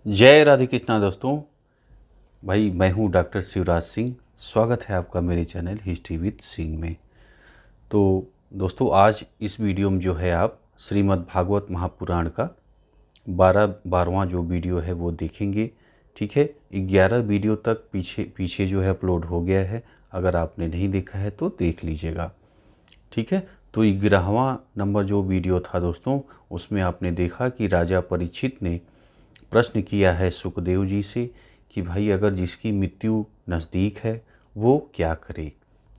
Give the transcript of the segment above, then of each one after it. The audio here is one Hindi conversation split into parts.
जय राधे कृष्णा दोस्तों। भाई मैं हूं डॉक्टर शिवराज सिंह। स्वागत है आपका मेरे चैनल हिस्ट्री विद सिंह में। तो दोस्तों आज इस वीडियो में जो है आप श्रीमद् भागवत महापुराण का 12वां जो वीडियो है वो देखेंगे। ठीक है, 11 वीडियो तक पीछे जो है अपलोड हो गया है। अगर आपने नहीं देखा है तो देख लीजिएगा। ठीक है, तो 11वां नंबर जो वीडियो था दोस्तों, उसमें आपने देखा कि राजा परीक्षित ने प्रश्न किया है सुखदेव जी से कि भाई अगर जिसकी मृत्यु नज़दीक है वो क्या करे,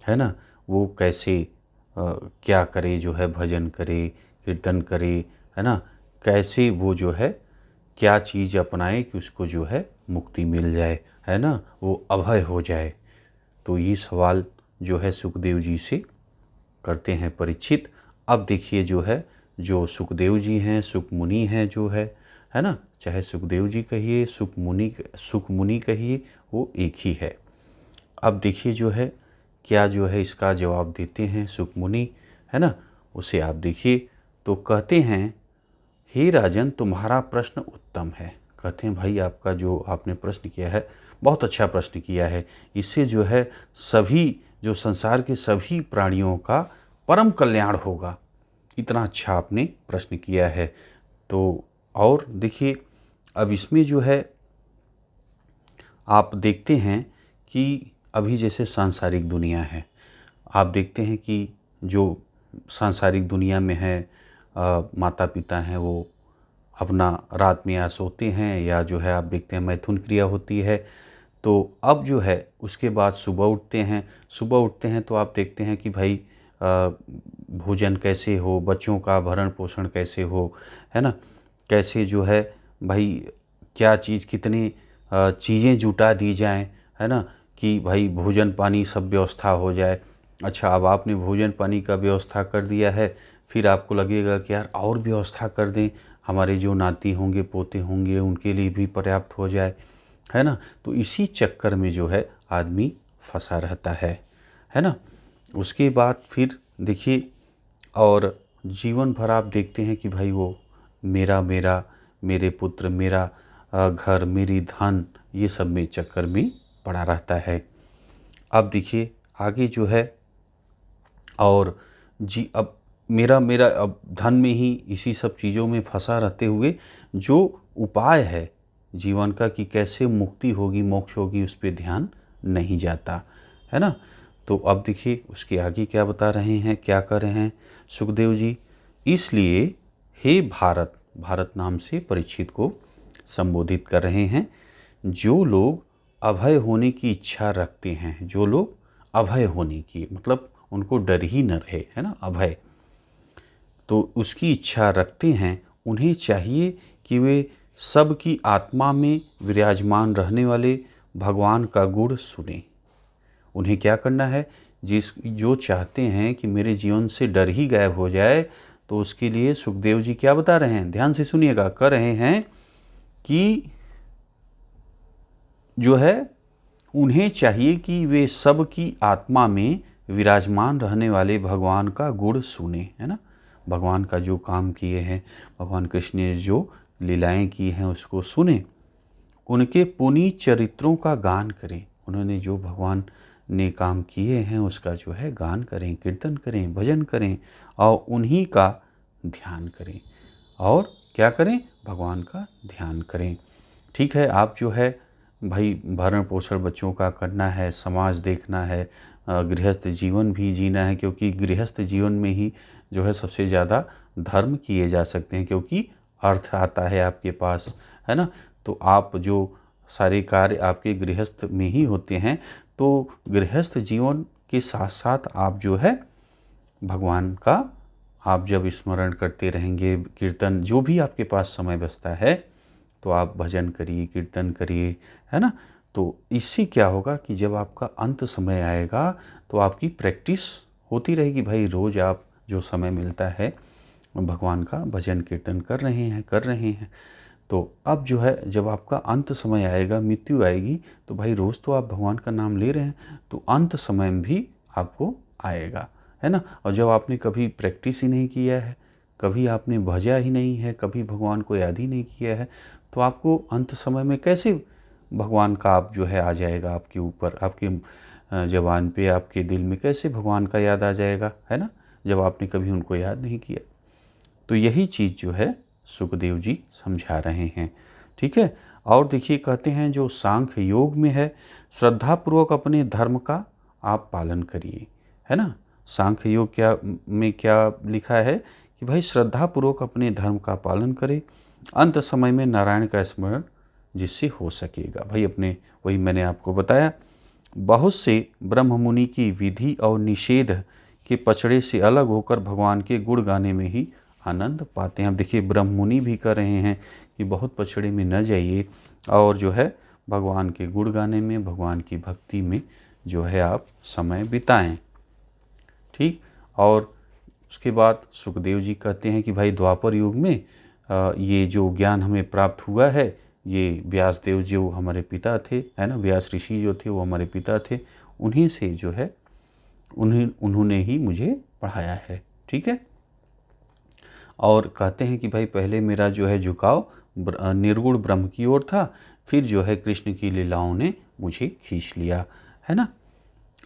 है ना। वो कैसे क्या करे, जो है भजन करे, कीर्तन करे, है ना। कैसे वो जो है क्या चीज़ अपनाए कि उसको जो है मुक्ति मिल जाए, है ना, वो अभय हो जाए। तो ये सवाल जो है सुखदेव जी से करते हैं परीक्षित। अब देखिए जो है, जो सुखदेव जी हैं, सुख मुनि हैं जो है ना, चाहे सुखदेव जी कहिए, सुख मुनि कहिए, वो एक ही है। अब देखिए जो है क्या जो है इसका जवाब देते हैं सुख मुनि, है ना। उसे आप देखिए तो कहते हैं, हे राजन तुम्हारा प्रश्न उत्तम है। कहते हैं भाई आपका जो आपने प्रश्न किया है बहुत अच्छा प्रश्न किया है। इससे जो है सभी जो संसार के सभी प्राणियों का परम कल्याण होगा। इतना अच्छा आपने प्रश्न किया है। तो और देखिए अब इसमें जो है आप देखते हैं कि अभी जैसे सांसारिक दुनिया है, आप देखते हैं कि जो सांसारिक दुनिया में है माता पिता हैं वो अपना रात में या सोते हैं या जो है आप देखते हैं मैथुन क्रिया होती है। तो अब जो है उसके बाद सुबह उठते हैं तो आप देखते हैं कि भाई भोजन कैसे हो, बच्चों का भरण पोषण कैसे हो, है ना। कैसे जो है भाई क्या चीज़ कितनी चीज़ें जुटा दी जाएं, है ना, कि भाई भोजन पानी सब व्यवस्था हो जाए। अच्छा, अब आपने भोजन पानी का व्यवस्था कर दिया है, फिर आपको लगेगा कि यार और व्यवस्था कर दें, हमारे जो नाती होंगे पोते होंगे उनके लिए भी पर्याप्त हो जाए, है ना। तो इसी चक्कर में जो है आदमी फंसा रहता है ना। उसके बाद फिर देखिए और जीवन भर आप देखते हैं कि भाई वो मेरा मेरा मेरे पुत्र, मेरा घर, मेरी धन, ये सब में चक्कर में पड़ा रहता है। अब देखिए आगे जो है और जी अब मेरा मेरा अब धन में ही इसी सब चीज़ों में फंसा रहते हुए जो उपाय है जीवन का कि कैसे मुक्ति होगी, मोक्ष होगी, उस पे ध्यान नहीं जाता, है ना। तो अब देखिए उसके आगे क्या बता रहे हैं, क्या कर रहे हैं सुखदेव जी। इसलिए हे भारत, भारत नाम से परीक्षित को संबोधित कर रहे हैं, जो लोग अभय होने की इच्छा रखते हैं, जो लोग अभय होने की मतलब उनको डर ही न रहे, है ना, अभय, तो उसकी इच्छा रखते हैं, उन्हें चाहिए कि वे सबकी आत्मा में विराजमान रहने वाले भगवान का गुण सुने। उन्हें क्या करना है, जो चाहते हैं कि मेरे जीवन से डर ही गायब हो जाए, तो उसके लिए सुखदेव जी क्या बता रहे हैं, ध्यान से सुनिएगा, कर रहे हैं कि जो है उन्हें चाहिए कि वे सबकी आत्मा में विराजमान रहने वाले भगवान का गुण सुने, है ना। भगवान का जो काम किए हैं, भगवान कृष्ण ने जो लीलाएं की हैं उसको सुने, उनके पुनीत चरित्रों का गान करें। उन्होंने जो भगवान ने काम किए हैं उसका जो है गान करें, कीर्तन करें, भजन करें और उन्हीं का ध्यान करें। और क्या करें, भगवान का ध्यान करें। ठीक है, आप जो है भाई भरण पोषण बच्चों का करना है, समाज देखना है, गृहस्थ जीवन भी जीना है, क्योंकि गृहस्थ जीवन में ही जो है सबसे ज़्यादा धर्म किए जा सकते हैं, क्योंकि अर्थ आता है आपके पास, है ना। तो आप जो सारे कार्य आपके गृहस्थ में ही होते हैं, तो गृहस्थ जीवन के साथ साथ आप जो है भगवान का आप जब स्मरण करते रहेंगे, कीर्तन जो भी आपके पास समय बचता है तो आप भजन करिए, कीर्तन करिए, है ना। तो इससे क्या होगा कि जब आपका अंत समय आएगा तो आपकी प्रैक्टिस होती रहेगी। भाई रोज़ आप जो समय मिलता है भगवान का भजन कीर्तन कर रहे हैं। तो अब जो है जब आपका अंत समय आएगा, मृत्यु आएगी, तो भाई रोज़ तो आप भगवान का नाम ले रहे हैं, तो अंत समय में भी आपको आएगा, है ना। और जब आपने कभी प्रैक्टिस ही नहीं किया है, कभी आपने भजा ही नहीं है, कभी भगवान को याद ही नहीं किया है, तो आपको अंत समय में कैसे भगवान का आप जो है आ जाएगा आपके ऊपर, आपके ज़बान पे, आपके दिल में कैसे भगवान का याद आ जाएगा, है ना, जब आपने कभी उनको याद नहीं किया। तो यही चीज़ जो है सुखदेव जी समझा रहे हैं। ठीक है। और देखिए कहते हैं जो सांख्य योग में है, श्रद्धापूर्वक अपने धर्म का आप पालन करिए, है ना। सांख्य योग क्या लिखा है कि भाई श्रद्धापूर्वक अपने धर्म का पालन करें, अंत समय में नारायण का स्मरण जिससे हो सकेगा। भाई अपने, वही मैंने आपको बताया, बहुत से ब्रह्म मुनि की विधि और निषेध के पचड़े से अलग होकर भगवान के गुण गाने में ही आनंद पाते हैं। अब देखिए ब्रह्म मुनि भी कर रहे हैं कि बहुत पछड़े में न जाइए और जो है भगवान के गुण गाने में, भगवान की भक्ति में जो है आप समय बिताएं। ठीक। और उसके बाद सुखदेव जी कहते हैं कि भाई द्वापर युग में ये जो ज्ञान हमें प्राप्त हुआ है, ये व्यासदेव जो हमारे पिता थे, है ना, व्यास ऋषि जो थे वो हमारे पिता थे, उन्हीं से जो है उन्होंने ही मुझे पढ़ाया है। ठीक है। और कहते हैं कि भाई पहले मेरा जो है झुकाव निर्गुण ब्रह्म की ओर था, फिर जो है कृष्ण की लीलाओं ने मुझे खींच लिया, है ना।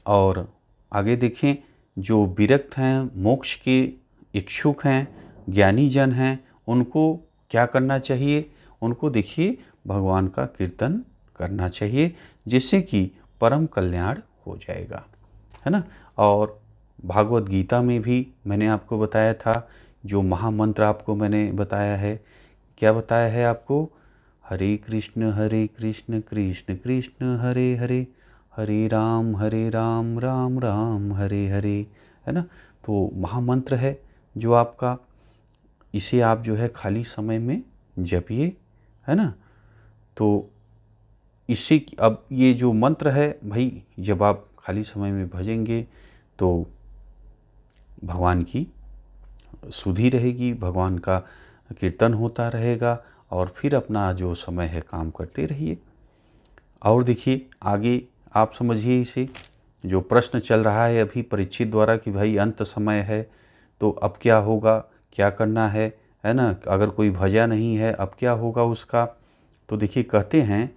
और आगे देखें, जो विरक्त हैं, मोक्ष के इच्छुक हैं, ज्ञानी जन हैं, उनको क्या करना चाहिए? उनको देखिए भगवान का कीर्तन करना चाहिए, जिससे कि परम कल्याण हो जाएगा, है ना। और भागवत गीता में भी मैंने आपको बताया था, जो महामंत्र आपको मैंने बताया है, क्या बताया है आपको? हरे कृष्ण कृष्ण कृष्ण हरे हरे, हरे राम राम राम हरे हरे, है ना। तो महामंत्र है जो आपका, इसे आप जो है खाली समय में जपिए, है ना। तो इससे अब ये जो मंत्र है भाई, जब आप खाली समय में भजेंगे तो भगवान की सुधि रहेगी, भगवान का कीर्तन होता रहेगा, और फिर अपना जो समय है काम करते रहिए। और देखिए आगे आप समझिए इसे, जो प्रश्न चल रहा है अभी परीक्षित द्वारा कि भाई अंत समय है तो अब क्या होगा, क्या करना है ना, अगर कोई भजा नहीं है अब क्या होगा उसका। तो देखिए कहते हैं,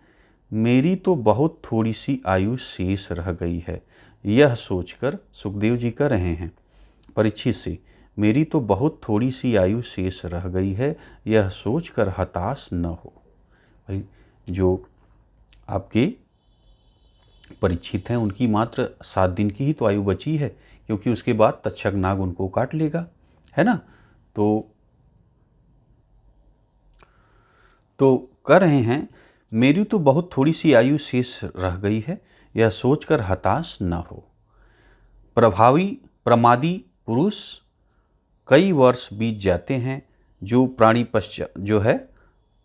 मेरी तो बहुत थोड़ी सी आयु शेष रह गई है, यह सोचकर सुखदेव जी कह रहे हैं परीक्षित से, मेरी तो बहुत थोड़ी सी आयु शेष रह गई है, यह सोचकर हताश न हो। भाई जो आपके परीक्षित हैं उनकी मात्र 7 दिन की ही तो आयु बची है, क्योंकि उसके बाद तक्षक नाग उनको काट लेगा, है ना। तो कह रहे हैं, मेरी तो बहुत थोड़ी सी आयु शेष रह गई है, यह सोचकर हताश न हो। प्रमादी पुरुष कई वर्ष बीत जाते हैं, जो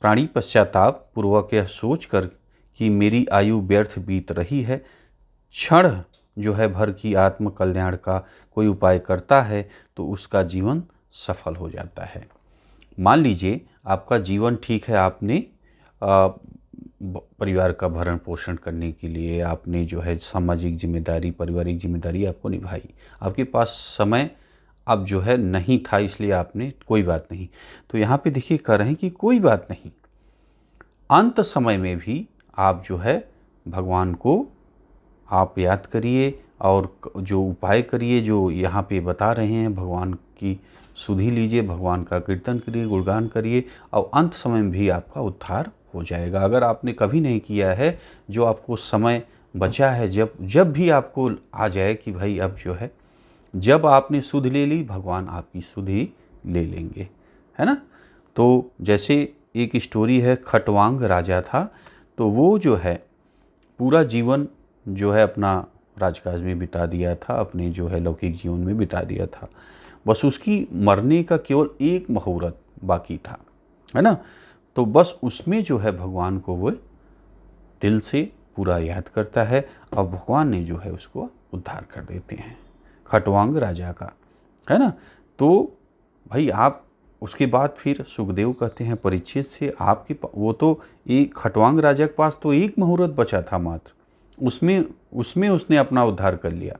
प्राणी पश्चाताप पूर्वक यह सोचकर कि मेरी आयु व्यर्थ बीत रही है, क्षण जो है भर की आत्म कल्याण का कोई उपाय करता है तो उसका जीवन सफल हो जाता है। मान लीजिए आपका जीवन ठीक है, आपने परिवार का भरण पोषण करने के लिए आपने जो है सामाजिक जिम्मेदारी, पारिवारिक जिम्मेदारी आपको निभाई, आपके पास समय अब जो है नहीं था, इसलिए आपने, कोई बात नहीं। तो यहाँ पे देखिए कह रहे हैं कि कोई बात नहीं, अंत समय में भी आप जो है भगवान को आप याद करिए और जो उपाय करिए जो यहाँ पे बता रहे हैं, भगवान की सुधि लीजिए, भगवान का कीर्तन करिए, गुणगान करिए, और अंत समय में भी आपका उद्धार हो जाएगा। अगर आपने कभी नहीं किया है, जो आपको समय बचा है, जब भी आपको आ जाए कि भाई अब जो है, जब आपने सुध ले ली, भगवान आपकी सुधि ले लेंगे, है ना। तो जैसे एक स्टोरी है, खटवांग राजा था, तो वो जो है पूरा जीवन जो है अपना राजकाज में बिता दिया था, अपने जो है लौकिक जीवन में बिता दिया था, बस उसकी मरने का केवल एक मुहूर्त बाकी था, है ना। तो बस उसमें जो है भगवान को वो दिल से पूरा याद करता है और भगवान ने जो है उसको उद्धार कर देते हैं, खटवांग राजा का, है ना। तो भाई आप उसके बाद फिर सुखदेव कहते हैं परीक्षित से, आपके वो तो एक खटवांग राजा के पास तो एक मुहूर्त बचा था मात्र, उसमें उसने अपना उद्धार कर लिया।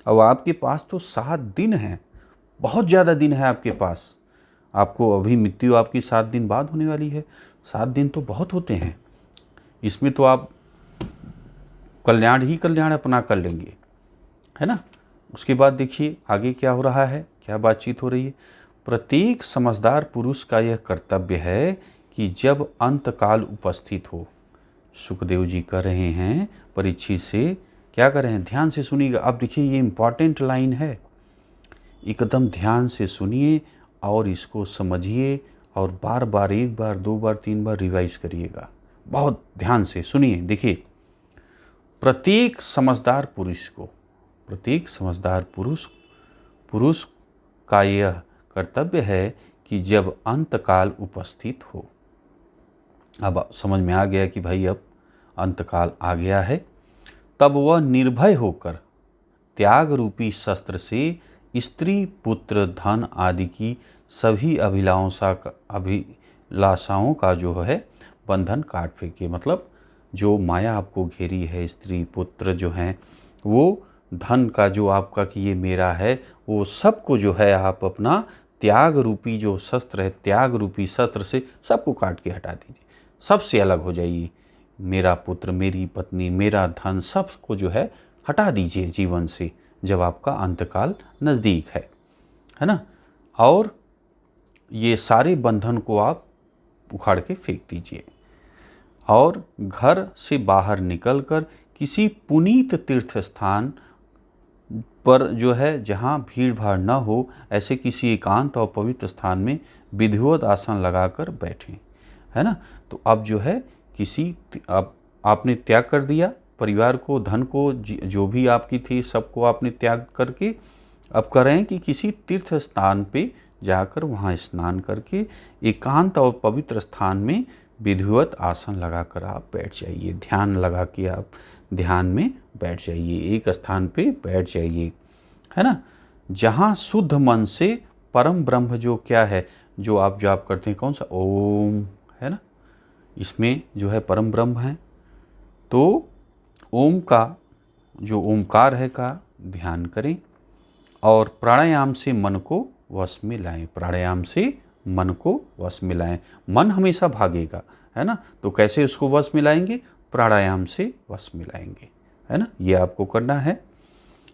अब आपके पास तो 7 दिन हैं, बहुत ज़्यादा दिन है आपके पास, आपको अभी मृत्यु आपकी 7 दिन बाद होने वाली है, 7 दिन तो बहुत होते हैं, इसमें तो आप कल्याण ही कल्याण अपना कर लेंगे, है ना। उसके बाद देखिए आगे क्या हो रहा है, क्या बातचीत हो रही है। प्रत्येक समझदार पुरुष का यह कर्तव्य है कि जब अंतकाल उपस्थित हो, सुखदेव जी कह रहे हैं परीक्षित से, क्या कर रहे हैं, ध्यान से सुनिएगा। अब देखिए ये इम्पॉर्टेंट लाइन है, एकदम ध्यान से सुनिए और इसको समझिए और बार बार, एक बार, 2 बार, 3 बार रिवाइज करिएगा। बहुत ध्यान से सुनिए। देखिए, प्रत्येक समझदार पुरुष को, प्रत्येक समझदार पुरुष का यह कर्तव्य है कि जब अंतकाल उपस्थित हो, अब समझ में आ गया कि भाई अब अंतकाल आ गया है, तब वह निर्भय होकर त्याग रूपी शस्त्र से स्त्री, पुत्र, धन आदि की सभी अभिलाषाओं का जो है बंधन काट फेंके। मतलब जो माया आपको घेरी है, स्त्री, पुत्र जो हैं, वो धन का जो आपका कि ये मेरा है, वो सबको जो है आप अपना त्याग रूपी जो शस्त्र है, त्याग रूपी शस्त्र से सबको काट के हटा दीजिए, सबसे अलग हो जाइए। मेरा पुत्र, मेरी पत्नी, मेरा धन, सबको जो है हटा दीजिए जीवन से, जब आपका अंतकाल नज़दीक है ना। और ये सारे बंधन को आप उखाड़ के फेंक दीजिए और घर से बाहर निकलकर किसी पुनीत तीर्थ स्थान पर जो है, जहाँ भीड़ भाड़ न हो, ऐसे किसी एकांत और पवित्र स्थान में विधिवत आसन लगाकर बैठें, है ना। तो अब जो है किसी, अब आपने त्याग कर दिया परिवार को, धन को, जो भी आपकी थी सबको आपने त्याग करके अब कर रहे हैं कि किसी तीर्थ स्थान पे जाकर वहाँ स्नान करके एकांत और पवित्र स्थान में विधिवत आसन लगाकर आप बैठ जाइए, ध्यान लगा के आप ध्यान में बैठ जाइए, एक स्थान पे बैठ जाइए, है ना। जहाँ शुद्ध मन से परम ब्रह्म जो क्या है, जो आप जाप करते हैं, कौन सा, ओम, है ना, इसमें जो है परम ब्रह्म है। तो ओम का जो ओमकार है का ध्यान करें और प्राणायाम से मन को वश में लाएं, प्राणायाम से मन को वश में लाएं। मन हमेशा भागेगा, है ना, तो कैसे उसको वश में लाएंगे, प्राणायाम से वश में लाएंगे, है ना, ये आपको करना है।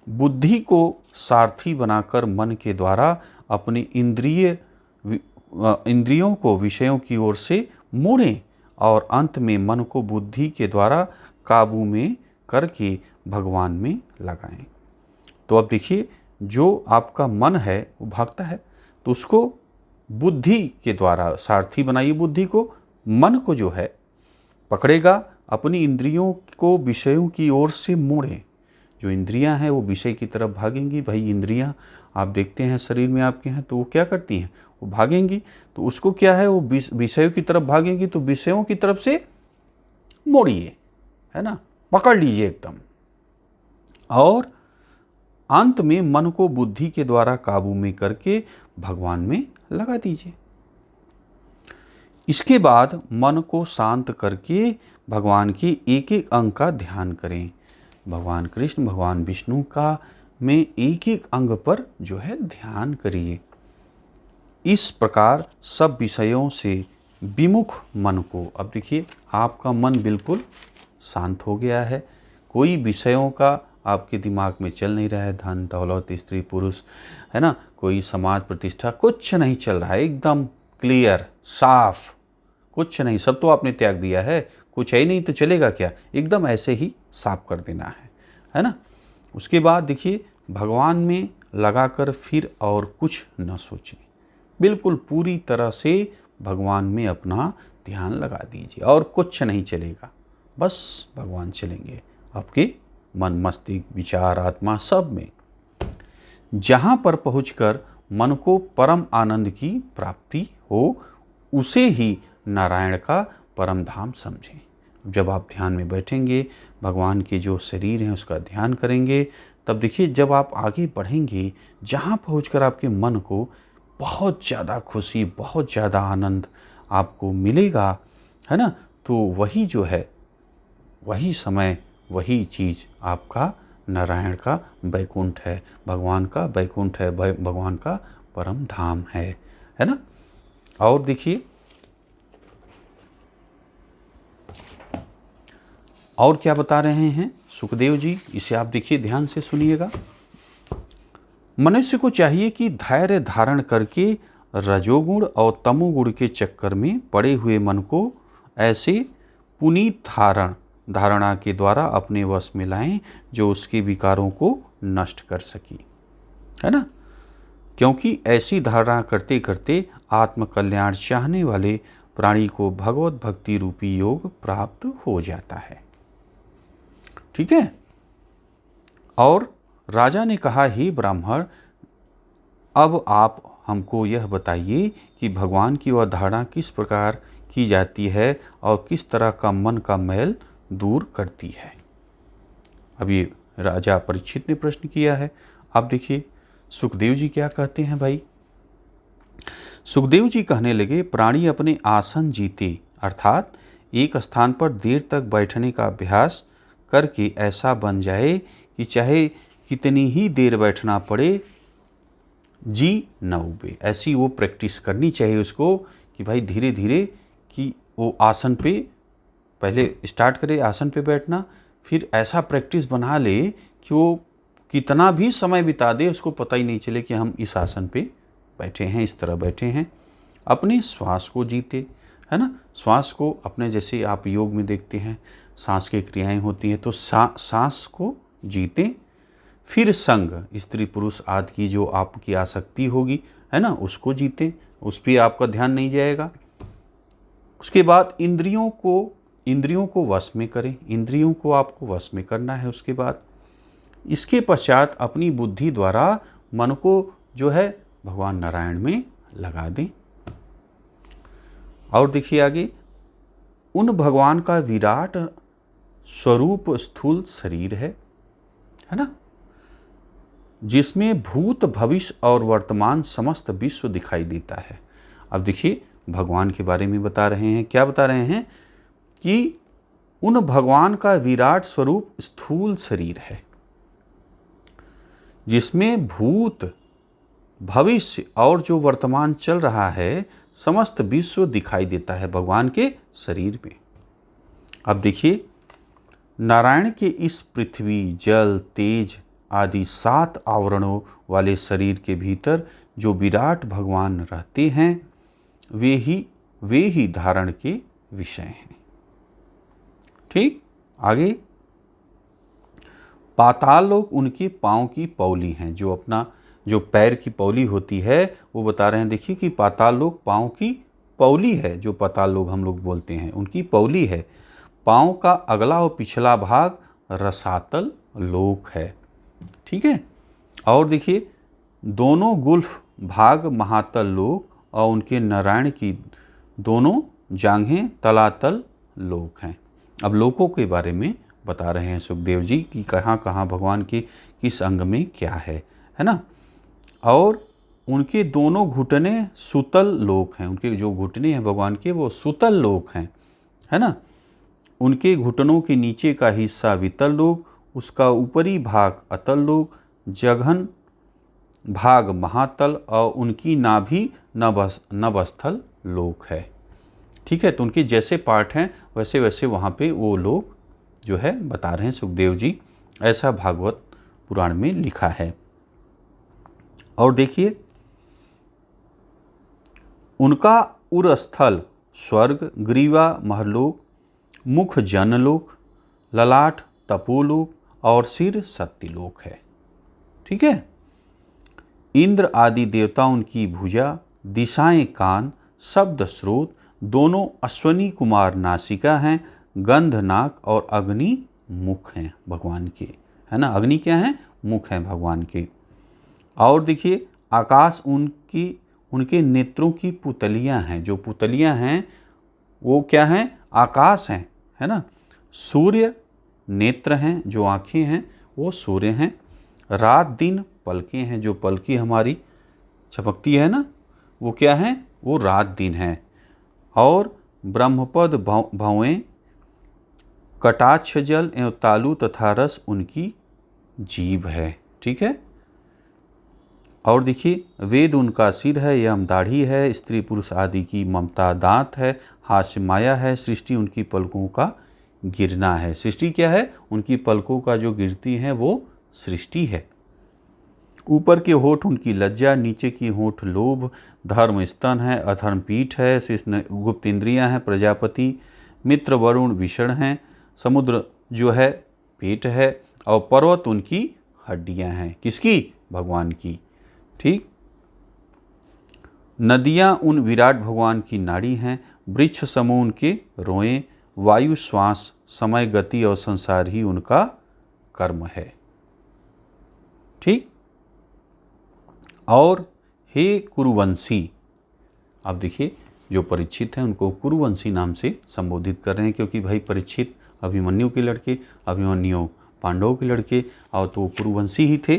बुद्धि को सारथी बनाकर मन के द्वारा अपनी इंद्रियों को विषयों की ओर से मोड़ें और अंत में मन को बुद्धि के द्वारा काबू में करके भगवान में लगाएं। तो अब देखिए, जो आपका मन है वो भागता है, तो उसको बुद्धि के द्वारा सारथी बनाइए, बुद्धि को, मन को जो है पकड़ेगा, अपनी इंद्रियों को विषयों की ओर से मोड़ें। जो इंद्रियां हैं वो विषय की तरफ भागेंगी। भाई इंद्रियां आप देखते हैं शरीर में आपके हैं, तो वो क्या करती हैं, वो भागेंगी। तो उसको क्या है, वो विषयों की तरफ भागेंगी, तो विषयों की तरफ से मोड़िए, है ना, पकड़ लीजिए एकदम, और अंत में मन को बुद्धि के द्वारा काबू में करके भगवान में लगा दीजिए। इसके बाद मन को शांत करके भगवान के एक एक अंग का ध्यान करें। भगवान कृष्ण, भगवान विष्णु का में एक एक अंग पर जो है ध्यान करिए। इस प्रकार सब विषयों से विमुख मन को, अब देखिए आपका मन बिल्कुल शांत हो गया है, कोई विषयों का आपके दिमाग में चल नहीं रहा है, धन दौलत, स्त्री पुरुष, है ना, कोई समाज प्रतिष्ठा, कुछ नहीं चल रहा है, एकदम क्लियर साफ, कुछ नहीं, सब तो आपने त्याग दिया है, कुछ है ही नहीं तो चलेगा क्या, एकदम ऐसे ही साफ कर देना है ना। उसके बाद देखिए, भगवान में लगाकर फिर और कुछ न सोचें, बिल्कुल पूरी तरह से भगवान में अपना ध्यान लगा दीजिए और कुछ नहीं चलेगा, बस भगवान चलेंगे आपके मन, मस्तिष्क, विचार, आत्मा, सब में। जहाँ पर पहुंचकर मन को परम आनंद की प्राप्ति हो, उसे ही नारायण का परम धाम समझें। जब आप ध्यान में बैठेंगे, भगवान के जो शरीर हैं उसका ध्यान करेंगे, तब देखिए जब आप आगे बढ़ेंगे, जहाँ पहुंचकर आपके मन को बहुत ज़्यादा खुशी, बहुत ज़्यादा आनंद आपको मिलेगा, है ना, तो वही जो है, वही समय, वही चीज़ आपका नारायण का बैकुंठ है, भगवान का बैकुंठ है, भगवान का परम धाम है ना। और देखिए, और क्या बता रहे हैं सुखदेव जी, इसे आप देखिए, ध्यान से सुनिएगा। मनुष्य को चाहिए कि धैर्य धारण करके रजोगुण और तमोगुण के चक्कर में पड़े हुए मन को ऐसे पुनीत धारणा के द्वारा अपने वश में लाएं जो उसके विकारों को नष्ट कर सके, है ना। क्योंकि ऐसी धारणा करते करते आत्मकल्याण चाहने वाले प्राणी को भगवत भक्ति रूपी योग प्राप्त हो जाता है। ठीक है। और राजा ने कहा, हे ब्राह्मण, अब आप हमको यह बताइए कि भगवान की वह धारणा किस प्रकार की जाती है और किस तरह का मन का मैल दूर करती है। अब ये राजा परीक्षित ने प्रश्न किया है। अब देखिए सुखदेव जी क्या कहते हैं भाई। सुखदेव जी कहने लगे, प्राणी अपने आसन जीते, अर्थात एक स्थान पर देर तक बैठने का अभ्यास करके ऐसा बन जाए कि चाहे कितनी ही देर बैठना पड़े जी न उबे। ऐसी वो प्रैक्टिस करनी चाहिए उसको कि भाई धीरे धीरे कि वो आसन पे पहले स्टार्ट करे, आसन पे बैठना, फिर ऐसा प्रैक्टिस बना ले कि वो कितना भी समय बिता दे उसको पता ही नहीं चले कि हम इस आसन पे बैठे हैं, इस तरह बैठे हैं। अपने श्वास को जीते, है ना। श्वास को अपने, जैसे आप योग में देखते हैं सांस की क्रियाएं होती हैं, तो सांस को जीते। फिर संग, स्त्री पुरुष आदि की जो आपकी आसक्ति होगी, है ना, उसको जीते, उस पर आपका ध्यान नहीं जाएगा। उसके बाद इंद्रियों को वश में करें, इंद्रियों को आपको वश में करना है। उसके बाद इसके पश्चात अपनी बुद्धि द्वारा मन को जो है भगवान नारायण में लगा दें। और देखिए आगे, उन भगवान का विराट स्वरूप स्थूल शरीर है ना, जिसमें भूत भविष्य और वर्तमान समस्त विश्व दिखाई देता है। अब देखिए भगवान के बारे में बता रहे हैं, क्या बता रहे हैं कि उन भगवान का विराट स्वरूप स्थूल शरीर है, जिसमें भूत भविष्य और जो वर्तमान चल रहा है समस्त विश्व दिखाई देता है भगवान के शरीर में। अब देखिए, नारायण के इस पृथ्वी, जल, तेज आदि 7 आवरणों वाले शरीर के भीतर जो विराट भगवान रहते हैं वे ही धारण के विषय हैं। ठीक। आगे, पाताल लोक उनके पाँव की पौली हैं, जो अपना जो पैर की पौली होती है वो बता रहे हैं। देखिए कि पाताल लोक पाँव की पौली है, जो पाताल लोक हम लोग बोलते हैं उनकी पौली है। पाँव का अगला और पिछला भाग रसातल लोक है। ठीक है। और देखिए, दोनों गुल्फ भाग महातल लोक और उनके नारायण की दोनों जांघें तलातल लोक हैं। अब लोकों के बारे में बता रहे हैं सुखदेव जी कि कहाँ कहाँ भगवान के किस अंग में क्या है ना। और उनके दोनों घुटने सुतल लोक हैं, उनके जो घुटने हैं भगवान के वो सुतल लोक हैं, है ना। उनके घुटनों के नीचे का हिस्सा वितल लोक, उसका ऊपरी भाग अतल लोक, जघन भाग महातल और उनकी नाभि नभस्थल लोक है। ठीक है। तो उनके जैसे पार्ट हैं वैसे वैसे वहाँ पे वो लोग जो है बता रहे हैं सुखदेव जी, ऐसा भागवत पुराण में लिखा है। और देखिए, उनका उरस्थल स्वर्ग, ग्रीवा महलोक, मुख जनलोक, ललाट तपोलोक और सिर सत्यलोक है। ठीक है। इंद्र आदि देवता उनकी भुजा, दिशाएं कान, शब्द स्रोत, दोनों अश्वनी कुमार नासिका हैं, गंध नाक और अग्नि मुख हैं भगवान के, है ना। अग्नि क्या है? मुख हैं भगवान के। और देखिए, आकाश उनके नेत्रों की पुतलियां हैं, जो पुतलियां हैं वो क्या हैं? आकाश हैं, है ना। सूर्य नेत्र हैं, जो आँखें हैं वो सूर्य हैं। रात दिन पलकें हैं, जो पलकी हमारी चमकती है ना, वो क्या है? वो रात दिन है। और ब्रह्मपद भवें, कटाक्ष जल एवं तालु तथा रस उनकी जीभ है। ठीक है। और देखिए, वेद उनका सिर है, यम दाढ़ी है, स्त्री पुरुष आदि की ममता दांत है, हास्य माया है, सृष्टि उनकी पलकों का गिरना है। सृष्टि क्या है? उनकी पलकों का जो गिरती है वो सृष्टि है। ऊपर के होठ उनकी लज्जा, नीचे की होठ लोभ, धर्म स्तन है, अधर्म पीठ है, शीर्ष गुप्त इंद्रियां हैं, प्रजापति, मित्र वरुण विषण हैं, समुद्र जो है पेट है, और पर्वत उनकी हड्डियां हैं। किसकी? भगवान की। ठीक। नदियां उन विराट भगवान की नाड़ी हैं, वृक्ष समूह उनके रोएं, वायु श्वास, समय गति और संसार ही उनका कर्म है। ठीक। और हे कुरुवंशी, आप देखिए जो परीक्षित हैं उनको कुरुवंशी नाम से संबोधित कर रहे हैं, क्योंकि भाई परीक्षित अभिमन्यु के लड़के, अभिमन्यु पांडवों के लड़के, और तो कुरुवंशी ही थे।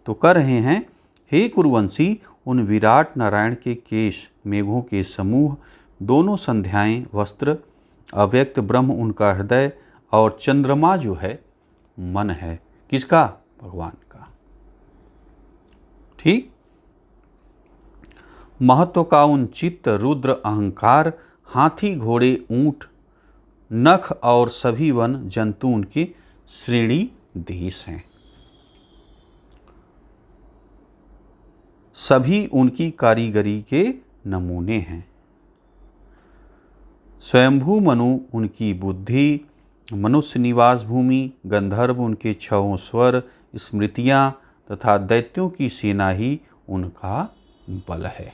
तो कर रहे हैं, हे कुरुवंशी, उन विराट नारायण के केश मेघों के समूह, दोनों संध्याएं वस्त्र, अव्यक्त ब्रह्म उनका हृदय, और चंद्रमा जो है मन है। किसका? भगवान का। ठीक। महत्व का उन चित्त, रुद्र अहंकार, हाथी घोड़े ऊंट नख और सभी वन जंतु उनके श्रेणी देश हैं। सभी उनकी कारीगरी के नमूने हैं। स्वयंभू मनु उनकी बुद्धि, मनुष्य निवास भूमि, गंधर्व उनके छहों स्वर, स्मृतियाँ तथा दैत्यों की सेना ही उनका बल है।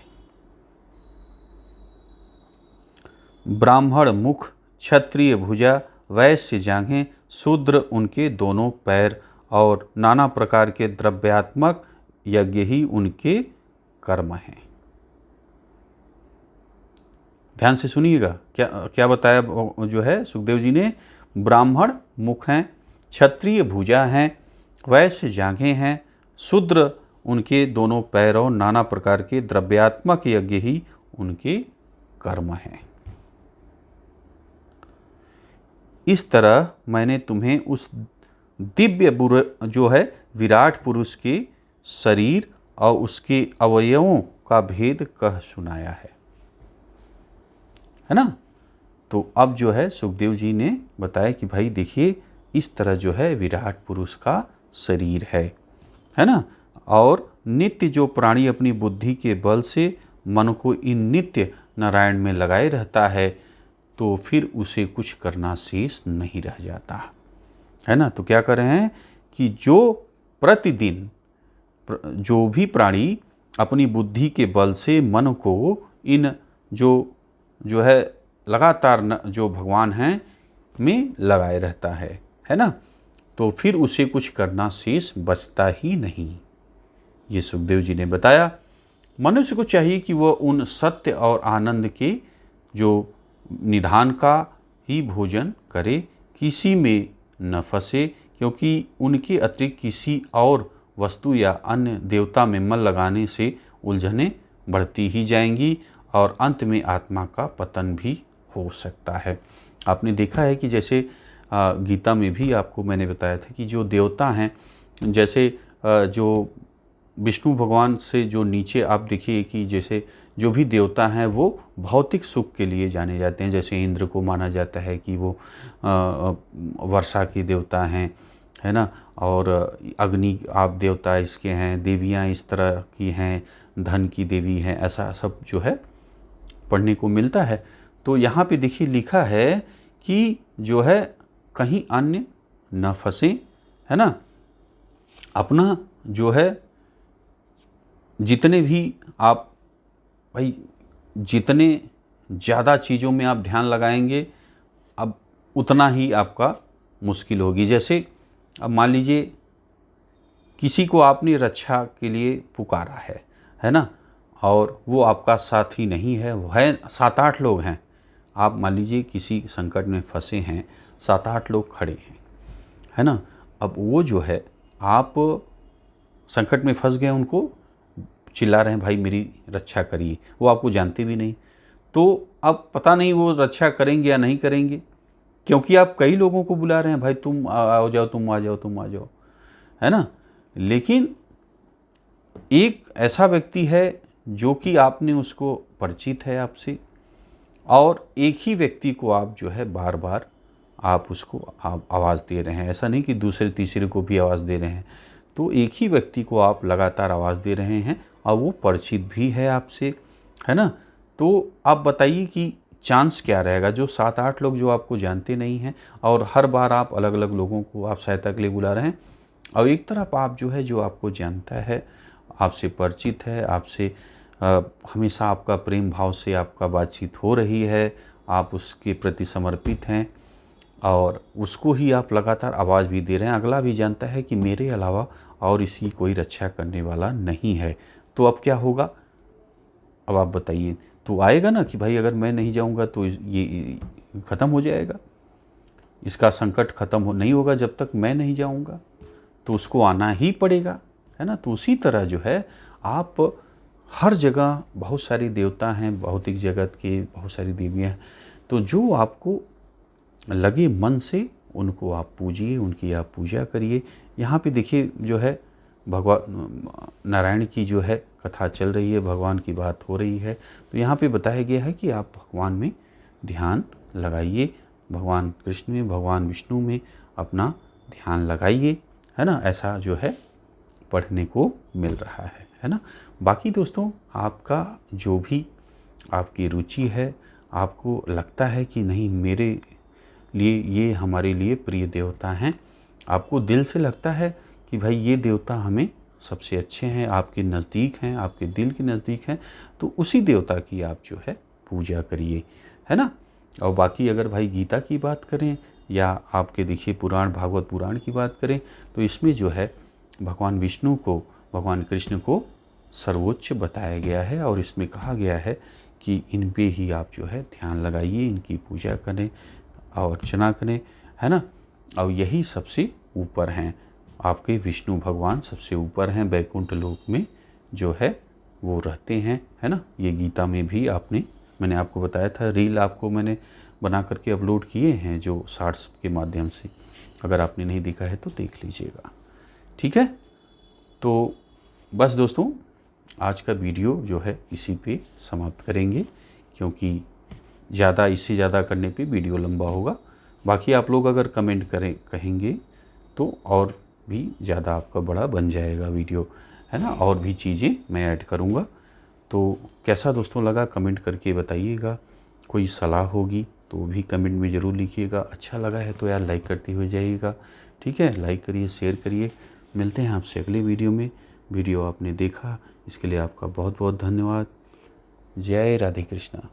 ब्राह्मण मुख, क्षत्रिय भुजा, वैश्य जांघें, शूद्र उनके दोनों पैर, और नाना प्रकार के द्रव्यात्मक यज्ञ ही उनके कर्म हैं। ध्यान से सुनिएगा, क्या क्या बताया जो है सुखदेव जी ने। ब्राह्मण मुख हैं, क्षत्रिय भुजा हैं, वैश्य जांघें हैं, शूद्र उनके दोनों पैर, और नाना प्रकार के द्रव्यात्मक यज्ञ ही उनके कर्म हैं। इस तरह मैंने तुम्हें उस दिव्य जो है विराट पुरुष के शरीर और उसके अवयवों का भेद कह सुनाया है ना। तो अब जो है सुखदेव जी ने बताया कि भाई देखिए, इस तरह जो है विराट पुरुष का शरीर है ना। और नित्य जो प्राणी अपनी बुद्धि के बल से मन को इन नित्य नारायण में लगाए रहता है, तो फिर उसे कुछ करना शेष नहीं रह जाता है ना। तो क्या कर रहे हैं कि जो प्रतिदिन जो भी प्राणी अपनी बुद्धि के बल से मन को इन जो है लगातार जो भगवान हैं में लगाए रहता है ना, तो फिर उसे कुछ करना शेष बचता ही नहीं। ये सुखदेव जी ने बताया। मनुष्य को चाहिए कि वह उन सत्य और आनंद के जो निधान का ही भोजन करे, किसी में न फंसे, क्योंकि उनके अतिरिक्त किसी और वस्तु या अन्य देवता में मन लगाने से उलझनें बढ़ती ही जाएंगी और अंत में आत्मा का पतन भी हो सकता है। आपने देखा है कि जैसे गीता में भी आपको मैंने बताया था कि जो देवता हैं, जैसे जो विष्णु भगवान से जो नीचे आप देखिए कि जैसे जो भी देवता हैं वो भौतिक सुख के लिए जाने जाते हैं। जैसे इंद्र को माना जाता है कि वो वर्षा के देवता हैं, है ना। और अग्नि आप देवता इसके हैं, देवियां इस तरह की हैं, धन की देवी हैं, ऐसा सब जो है पढ़ने को मिलता है। तो यहाँ पे देखिए लिखा है कि जो है कहीं अन्य न फंसे, है ना। अपना जो है जितने भी आप भाई जितने ज़्यादा चीज़ों में आप ध्यान लगाएंगे, अब उतना ही आपका मुश्किल होगी। जैसे अब मान लीजिए किसी को आपने रक्षा के लिए पुकारा है ना, और वो आपका साथी नहीं है, वो है 7-8 लोग हैं। आप मान लीजिए किसी संकट में फंसे हैं, 7-8 लोग खड़े हैं, है ना। अब वो जो है आप संकट में फंस गए, उनको चिल्ला रहे हैं भाई मेरी रक्षा करिए, वो आपको जानते भी नहीं। तो अब पता नहीं वो रक्षा करेंगे या नहीं करेंगे, क्योंकि आप कई लोगों को बुला रहे हैं, भाई तुम आ जाओ, तुम आ जाओ, तुम आ जाओ, है ना। लेकिन एक ऐसा व्यक्ति है जो कि आपने उसको परिचित है आपसे, और एक ही व्यक्ति को आप जो है बार बार आप उसको आप आवाज़ दे रहे हैं। ऐसा नहीं कि दूसरे तीसरे को भी आवाज़ दे रहे हैं। तो एक ही व्यक्ति को आप लगातार आवाज़ दे रहे हैं और वो परिचित भी है आपसे, है ना? तो आप बताइए कि चांस क्या रहेगा? जो 7-8 लोग जो आपको जानते नहीं हैं और हर बार आप अलग-अलग लोगों को आप सहायता के लिए बुला रहे हैं, और एक तरफ आप जो है जो आपको जानता है, आपसे परिचित है, आपसे हमेशा आपका प्रेम भाव से आपका बातचीत हो रही है, आप उसके प्रति समर्पित हैं और उसको ही आप लगातार आवाज़ भी दे रहे हैं। अगला भी जानता है कि मेरे अलावा और इसकी कोई रक्षा करने वाला नहीं है। तो अब क्या होगा? अब आप बताइए। तो आएगा ना कि भाई अगर मैं नहीं जाऊँगा तो ये ख़त्म हो जाएगा। इसका संकट ख़त्म हो नहीं होगा जब तक मैं नहीं जाऊँगा। तो उसको आना ही पड़ेगा, है ना? तो उसी तरह जो है आप हर जगह बहुत सारी देवता हैं, भौतिक जगत के बहुत सारी देवियाँ हैं। तो जो आपको लगे मन से उनको आप पूजिए, उनकी आप पूजा करिए। यहाँ पे देखिए जो है भगवान नारायण की जो है कथा चल रही है, भगवान की बात हो रही है। तो यहाँ पे बताया गया है कि आप भगवान में ध्यान लगाइए, भगवान कृष्ण में, भगवान विष्णु में अपना ध्यान लगाइए, है ना? ऐसा जो है पढ़ने को मिल रहा है ना? बाकी दोस्तों आपका जो भी आपकी रुचि है, आपको लगता है कि नहीं मेरे लिए ये हमारे लिए प्रिय देवता हैं, आपको दिल से लगता है कि भाई ये देवता हमें सबसे अच्छे हैं, आपके नज़दीक हैं, आपके दिल के नज़दीक हैं, तो उसी देवता की आप जो है पूजा करिए, है ना? और बाकी अगर भाई गीता की बात करें या आपके देखिए पुराण भागवत पुराण की बात करें, तो इसमें जो है भगवान विष्णु को, भगवान कृष्ण को सर्वोच्च बताया गया है और इसमें कहा गया है कि इन पे ही आप जो है ध्यान लगाइए, इनकी पूजा करें और अर्चना करें, है ना? और यही सबसे ऊपर हैं, आपके विष्णु भगवान सबसे ऊपर हैं, बैकुंठ लोक में जो है वो रहते हैं, है ना? ये गीता में भी मैंने आपको बताया था, रील आपको मैंने बना करके अपलोड किए हैं जो शॉर्ट्स के माध्यम से, अगर आपने नहीं देखा है तो देख लीजिएगा, ठीक है? तो बस दोस्तों आज का वीडियो जो है इसी पे समाप्त करेंगे, क्योंकि इससे ज़्यादा करने पे वीडियो लंबा होगा। बाकी आप लोग अगर कमेंट कहेंगे तो और भी ज़्यादा आपका बड़ा बन जाएगा वीडियो, है ना? और भी चीज़ें मैं ऐड करूँगा। तो कैसा दोस्तों लगा कमेंट करके बताइएगा। कोई सलाह होगी तो भी कमेंट में ज़रूर लिखिएगा। अच्छा लगा है तो यार लाइक करते हुए जाइएगा, ठीक है? लाइक करिए, शेयर करिए। मिलते हैं आपसे अगले वीडियो में। वीडियो आपने देखा इसके लिए आपका बहुत बहुत धन्यवाद। जय राधे कृष्णा।